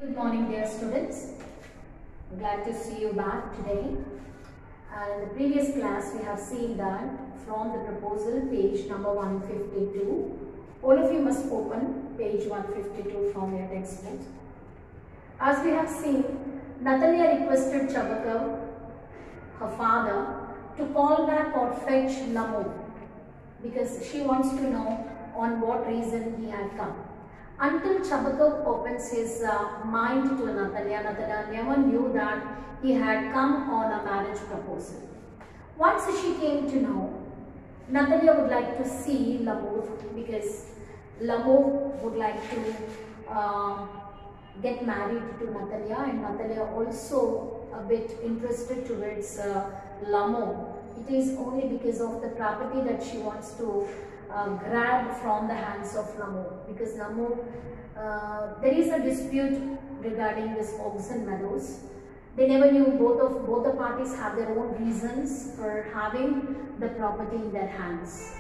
Good morning, dear students. Glad to see you back today. And in the previous class, we have seen that from the proposal, page number 152. All of you must open page 152 from your textbook. As we have seen, Natalia requested Chabakov, her father, to call back or fetch Lamov because she wants to know on what reason he had come. Until Chabakov opens his mind to Natalia, Natalia never knew that he had come on a marriage proposal. Once she came to know, Natalia would like to see Lamov because Lamov would like to get married to Natalia, and Natalia also a bit interested towards Lamov. It is only because of the property that she wants to grab from the hands of Lamov, because Lamov, there is a dispute regarding this Augson Meadows. They never knew, both the parties have their own reasons for having the property in their hands.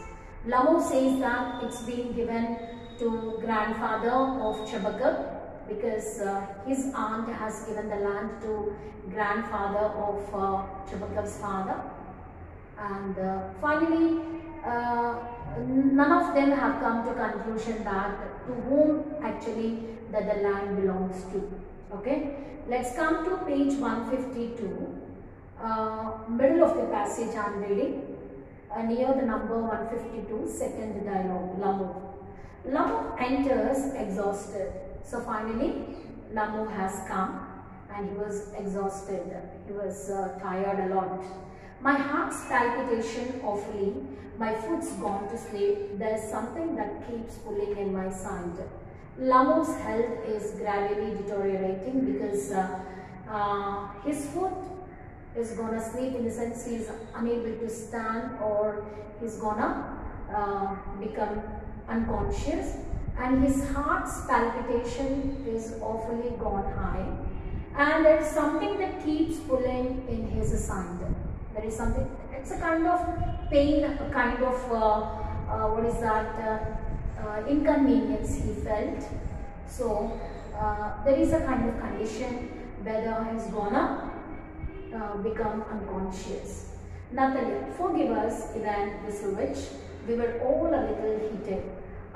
Lamov says that it's been given to grandfather of Chabakov because his aunt has given the land to grandfather of Chabakov's father. And finally, none of them have come to conclusion that to whom actually the land belongs to. Okay, let's come to page 152, middle of the passage I am reading, near the number 152, second dialogue. Lamov enters exhausted. So finally, Lamov has come and he was exhausted. He was tired a lot. My heart's palpitation awfully, my foot's gone to sleep, there is something that keeps pulling in my side. Lamov's health is gradually deteriorating because his foot is gonna sleep, in the sense he is unable to stand, or he's gonna become unconscious, and his heart's palpitation is awfully gone high, and there is something that keeps pulling in his side. There is something, it's a kind of pain, a kind of, what is that, inconvenience he felt. So, there is a kind of condition whether he is gonna become unconscious. Natalia, forgive us, Ivan Vasilievich, we were all a little heated.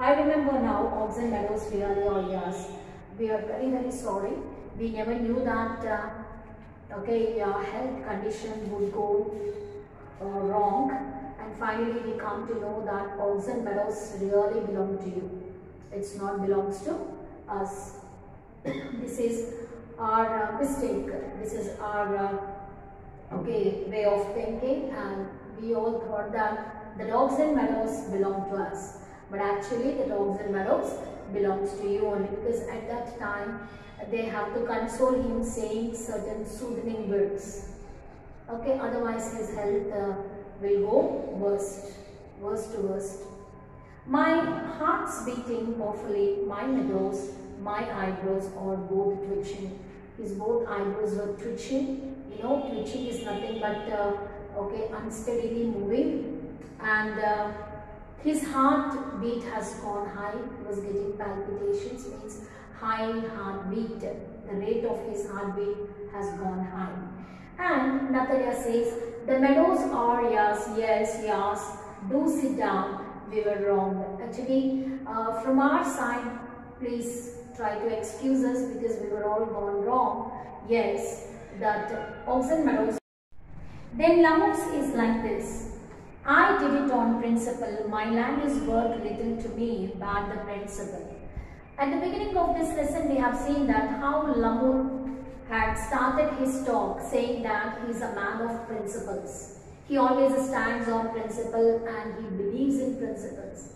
I remember now, Augson Meadows really, oh yes, we are very, very sorry. We never knew that okay, your health condition would go wrong, and finally we come to know that Augson Meadows really belong to you. It's not belongs to us. This is our mistake. This is our okay way of thinking, and we all thought that the Augson Meadows belong to us, but actually the Augson Meadows belongs to you only, because at that time they have to console him saying certain soothing words. Okay, otherwise his health will go worst to worst. My heart's beating awfully, my nose, my eyebrows are both twitching. His both eyebrows were twitching. You know, twitching is nothing but okay, unsteadily moving, and his heartbeat has gone high. He was getting palpitations, means high heartbeat. The rate of his heartbeat has gone high. And Natalia says, the meadows are yes, do sit down, we were wrong. Actually, from our side, please try to excuse us because we were all gone wrong. Yes, that Augson Meadows. Then Lamov's is like this. I did it on principle, my land is worth little to me, bad the principle. At the beginning of this lesson, we have seen that how Lamov had started his talk saying that he is a man of principles. He always stands on principle and he believes in principles.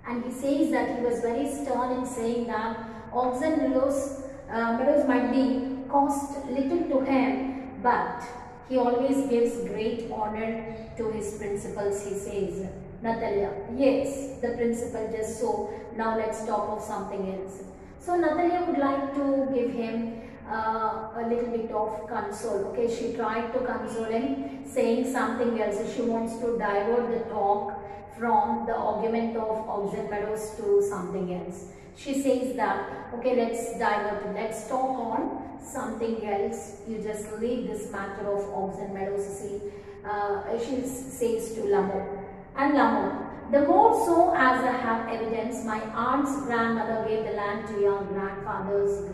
And he says that he was very stern in saying that Augson Meadows might be cost little to him, but he always gives great honor to his principles, he says. Natalia, yes, the principle just so. Now let's talk of something else. So Natalia would like to give him a little bit of console. Okay, she tried to console him, saying something else. She wants to divert the talk from the argument of Oxen Meadows to something else. She says that, okay, let's divert, let's talk on something else. You just leave this matter of Oxen Meadows. See, she says to Lamont. And Lamont, the more so as I have evidence, my aunt's grandmother gave the land to your grandfather's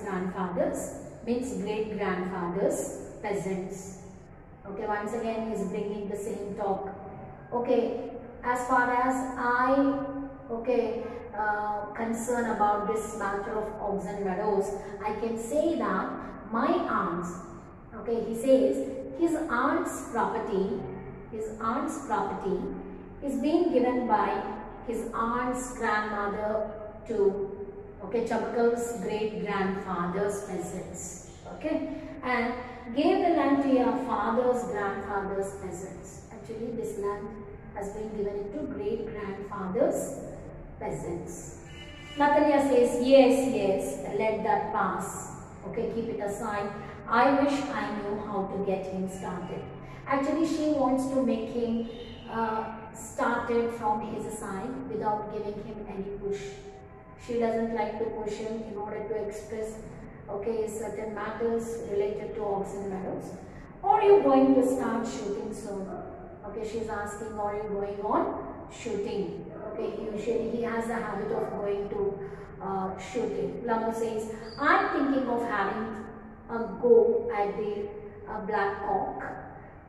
grandfathers, means great grandfathers, peasants. Okay, once again he is bringing the same talk. Okay, as far as I concern about this matter of Oxen Meadows, I can say that my aunt's, okay, he says his aunt's property is being given by his aunt's grandmother to, okay, Chabakal's great grandfather's peasants, okay, and gave the land to your father's grandfather's peasants. Actually, this land has been given to great grandfather's peasants. Natalia says, yes, let that pass. Okay, keep it aside. I wish I knew how to get him started. Actually, she wants to make him started from his side without giving him any push. She doesn't like to push him in order to express, okay, certain matters related to Oxen Meadows. Or are you going to start shooting soon? Okay, she's asking, are you going on shooting? Okay, usually he has a habit of going to shooting. Lamont says, I'm thinking of having a go at the Black Cock.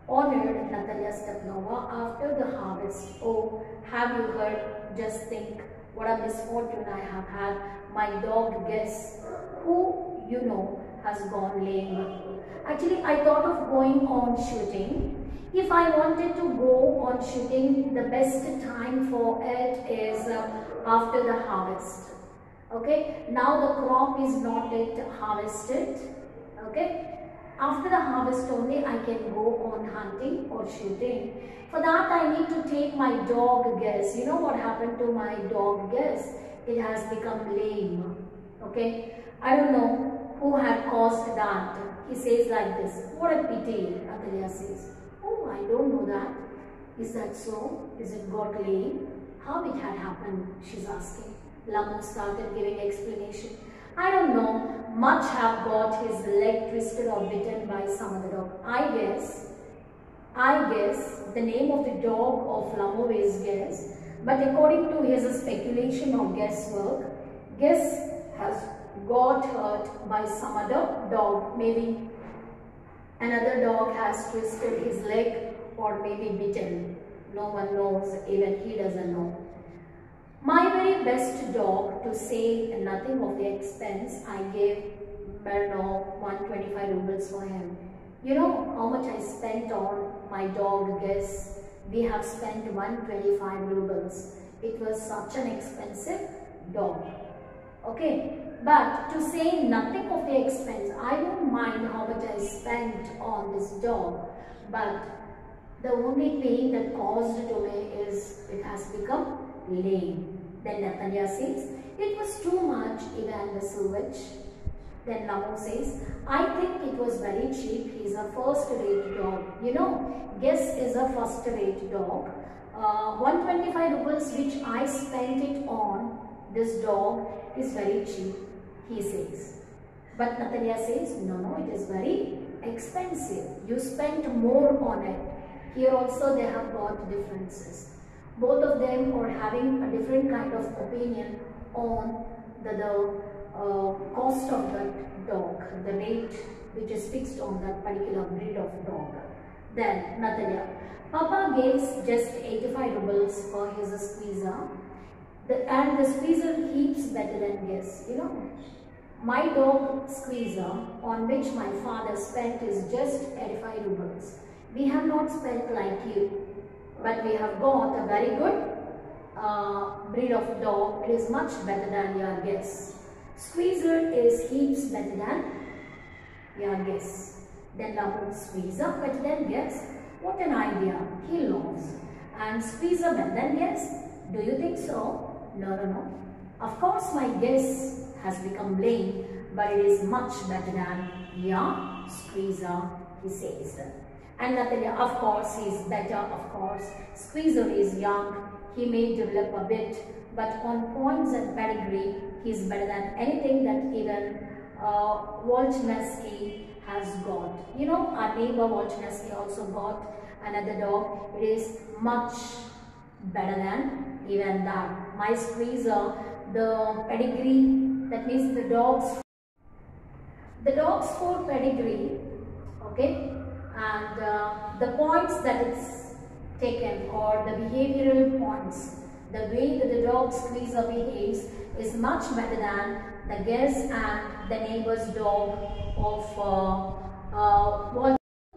Honored Natalia Stepnova after the harvest. Oh, have you heard? Just think what a misfortune I have had. My dog Guess, who you know has gone lame. Actually, I thought of going on shooting. If I wanted to go on shooting, the best time for it is after the harvest. Okay, now the crop is not yet harvested. Okay, after the harvest only I can go on hunting or shooting. For that I need to take my dog Guess. You know what happened to my dog Guess? It has become lame. Okay, I don't know who had caused that. He says like this. What a pity, Natalia says. Oh, I don't know that. Is that so? Is it got lame? How it had happened? She's asking. Lamont started giving explanation. I don't know. Much have got his leg twisted or bitten by some other dog. I guess the name of the dog of Lamont is Guess. But according to his speculation or guesswork, Guess has got hurt by some other dog. Maybe another dog has twisted his leg or maybe bitten. No one knows, even he doesn't know. My very best dog, to say nothing of the expense, I gave Myrno 125 rubles for him. You know how much I spent on my dog Guess? We have spent 125 rubles. It was such an expensive dog. Okay, but to say nothing of the expense, I don't mind how much I spent on this dog, but the only pain that caused to me is it has become lame. Then Natalia says, it was too much, Ivan Vasilievich. Then Lamont says, I think it was very cheap. He's a first-rate dog. You know, Guess is a first-rate dog. 125 rubles which I spent it on this dog is very cheap, he says. But Natalia says, no, it is very expensive. You spent more on it. Here also they have got differences. Both of them are having a different kind of opinion on the cost of that dog, the rate which is fixed on that particular breed of dog. Then Natalia, Papa gives just 85 rubles for his squeezer, and the squeezer heaps better than Guess. You know, my dog Squeezer, on which my father spent, is just 85 rubles. We have not spent like you, but we have got a very good breed of dog. It is much better than your Guess. Squeezer is heaps better than your Guess. Then Lamont, Squeezer better than Guess. What an idea. He loves. And Squeezer better than Guess. Do you think so? No. Of course my Guess has become lame, but it is much better than your Squeezer, he says. And Natalia, of course, he is better, of course. Squeezer is young, he may develop a bit, but on points and pedigree, he is better than anything that even Wolchansky has got. You know, our neighbor Wolchansky also got another dog. It is much better than even that. My Squeezer, the pedigree, that means the dog's full pedigree, okay, and the points that it's taken, or the behavioral points, the way that the dog Squeezer behaves is much better than the Guess and the neighbor's dog of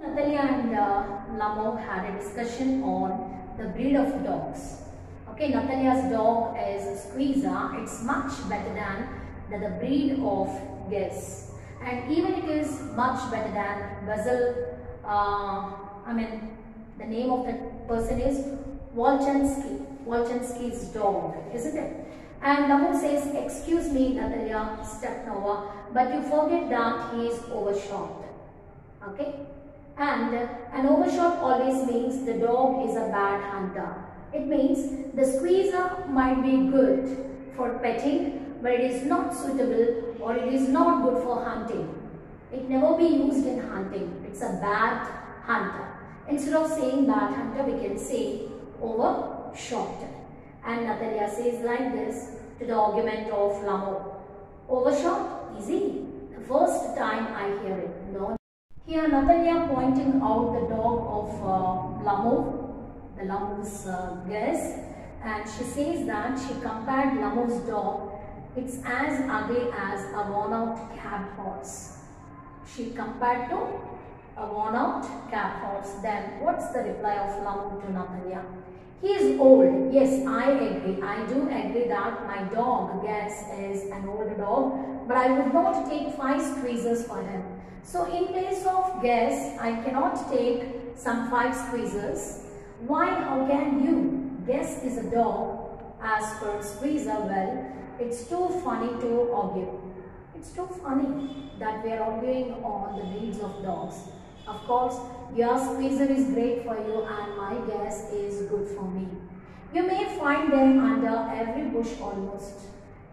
Natalia and Lamo had a discussion on the breed of dogs. Okay, Natalia's dog is Squeezer. It's much better than the breed of Guess, and even it is much better than Basil. The name of the person is Wolchansky's dog, isn't it? And Lamo says, excuse me, Natalia Stepanova, but you forget that he is overshot. Okay? And an overshot always means the dog is a bad hunter. It means the Squeezer might be good for petting, but it is not suitable or it is not good for hunting. It never be used in hunting. It's a bad hunter. Instead of saying bad hunter, we can say overshot. And Natalia says like this to the argument of Lamo. Overshot? Easy. The first time I hear it. No. Here Natalia pointing out the dog of Lamo, the Lamo's Guess, and she says that she compared Lamo's dog. It's as ugly as a worn-out cab horse. She compared to a worn-out cab horse. Then what's the reply of Lamo to Natalia? He is old. Yes, I agree. I do agree that my dog, Guess, is an old dog, but I would not take 5 Squeezers for him. So in place of Guess, I cannot take some 5 Squeezers. Why? How can you? Guess is a dog. As per Squeezer, well, it's too funny to argue. It's too funny that we are arguing on the breeds of dogs. Of course, your Squeezer is great for you and my Guess is good for me. You may find them under every bush almost.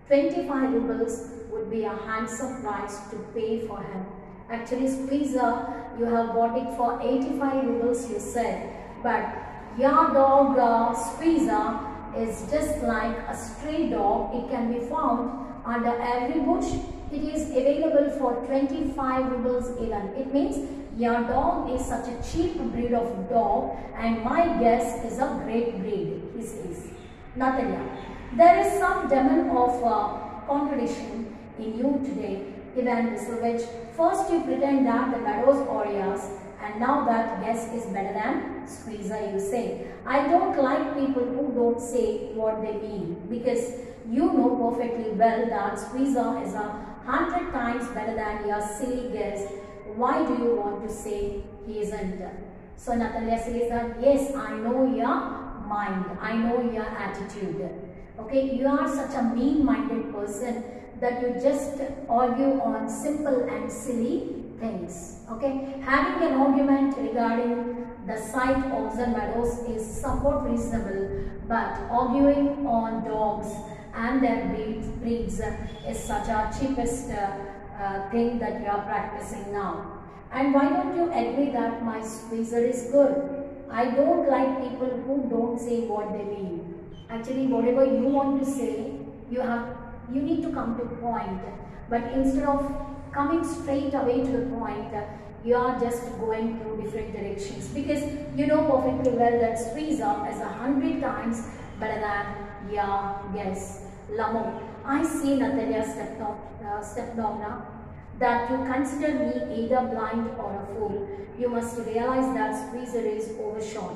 25 rubles would be a handsome price to pay for him. Actually, Squeezer, you have bought it for 85 rubles, you said. But your dog Squeezer is just like a stray dog. It can be found under every bush. It is available for 25 rubles even. It means your dog is such a cheap breed of dog and my Guess is a great breed, he says. Natalia, there is some demon of contradiction in you today, Ivan Vasilevich. First you pretend that the meadows are yours, and now that Guess is better than Squeezer, you say. I don't like people who don't say what they mean, because you know perfectly well that Squeezer is 100 times better than your silly Guess. Why do you want to say he isn't? So Natalia says that, yes, I know your mind, I know your attitude. Okay, you are such a mean-minded person that you just argue on simple and silly things. Okay, having an argument regarding the site of the meadows is somewhat reasonable, but arguing on dogs and their breeds is such a cheapest thing that you are practicing now. And why don't you agree that my Squeezer is good? I don't like people who don't say what they mean. Actually, whatever you want to say, you need to come to point. But instead of coming straight away to the point, you are just going through different directions, because you know perfectly well that Squeezer is 100 times better than your Guess. Lamo, I see, Natalia Stepanovna, that you consider me either blind or a fool. You must realize that Squeezer is overshot.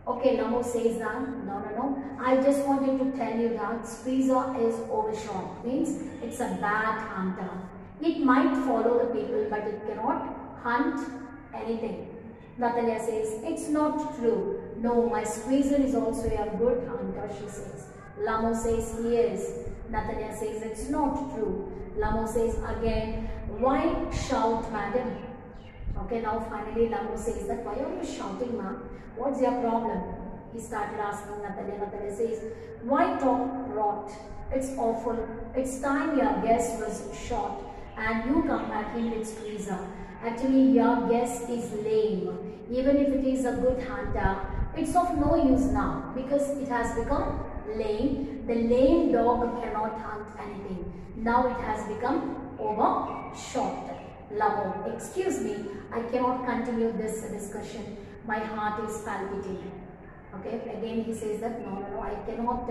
Okay, Lamo says that, no. I just wanted to tell you that Squeezer is overshot. Means it's a bad hunter. It might follow the people, but it cannot hunt anything. Natalia says, it's not true. No, my Squeezer is also a good hunter, she says. Lamo says, he is. Natalia says, it's not true. Lamo says again, why shout, madam? Okay, now finally Lamo says that, why are you shouting, ma'am? What's your problem? He started asking Natalia. Natalia says, why talk rot? It's awful. It's time your guess was shot and you come at him with squeezer. Actually, your guess is lame. Even if it is a good hunter, it's of no use now because it has become lame. The lame dog cannot hunt anything. Now it has become overshot. Lamo, excuse me, I cannot continue this discussion. My heart is palpitating. Okay, again he says that no, I cannot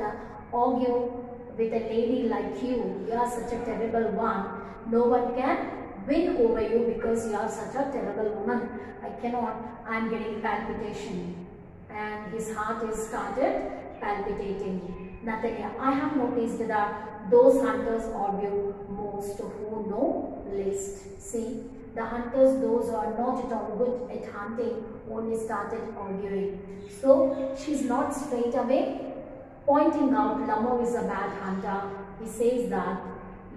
argue with a lady like you. You are such a terrible one. No one can win over you because you are such a terrible woman. I cannot. I am getting palpitation. And his heart is started palpitating. Natalia, I have noticed that those hunters argue most who know least. See, the hunters, those who are not at all good at hunting, only started arguing. So she's not straight away pointing out Lamo is a bad hunter. He says that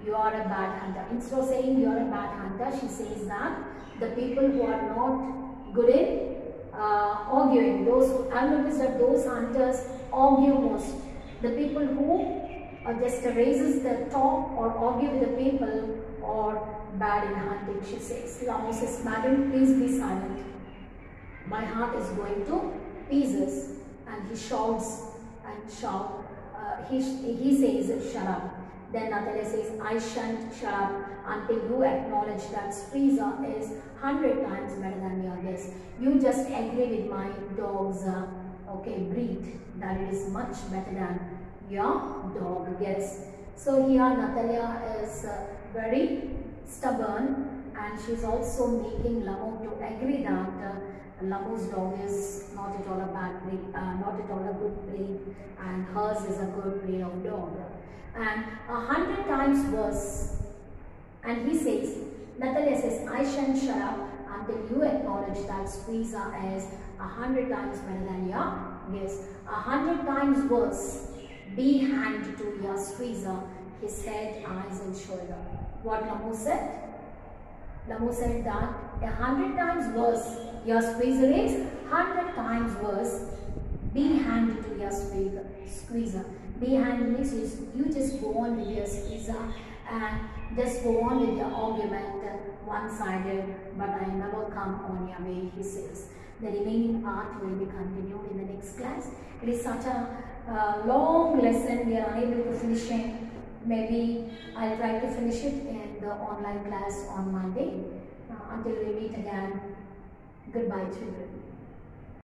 you are a bad hunter. Instead of saying you are a bad hunter, she says that the people who are not good in arguing, those who, I've noticed that those hunters argue most. The people who just raises their talk or argue with the people or bad in hunting, she says. Lamo says, madam, please be silent. My heart is going to pieces. And he shouts and shouts. He says, shut up. Then Natalia says, I shan't shut up until you acknowledge that Squeezer is 100 times better than your guess. You just agree with my dog's breed, that it is much better than your dog guess. So here Natalia is very stubborn and she's also making Lamo to agree that Lamo's dog is not at all a bad breed, not at all a good breed, and hers is a good breed of dog. And 100 times worse. And he says, Natalia says, I shan't shut up until you acknowledge that Squeezer is 100 times better than your guess. 100 times worse. Be hand to your Squeezer, his head, eyes and shoulder. What Lamo said? Lamo said that 100 times worse. Your Squeezer is 100 times worse. Be hand to your Squeezer. Be hand means you just go on with your Squeezer and just go on with your argument one-sided, but I never come on your way, he says. The remaining part will be continued in the next class. It is such a long lesson, we are unable to finish it. Maybe I'll try to finish it in the online class on Monday. Until we meet again, goodbye children.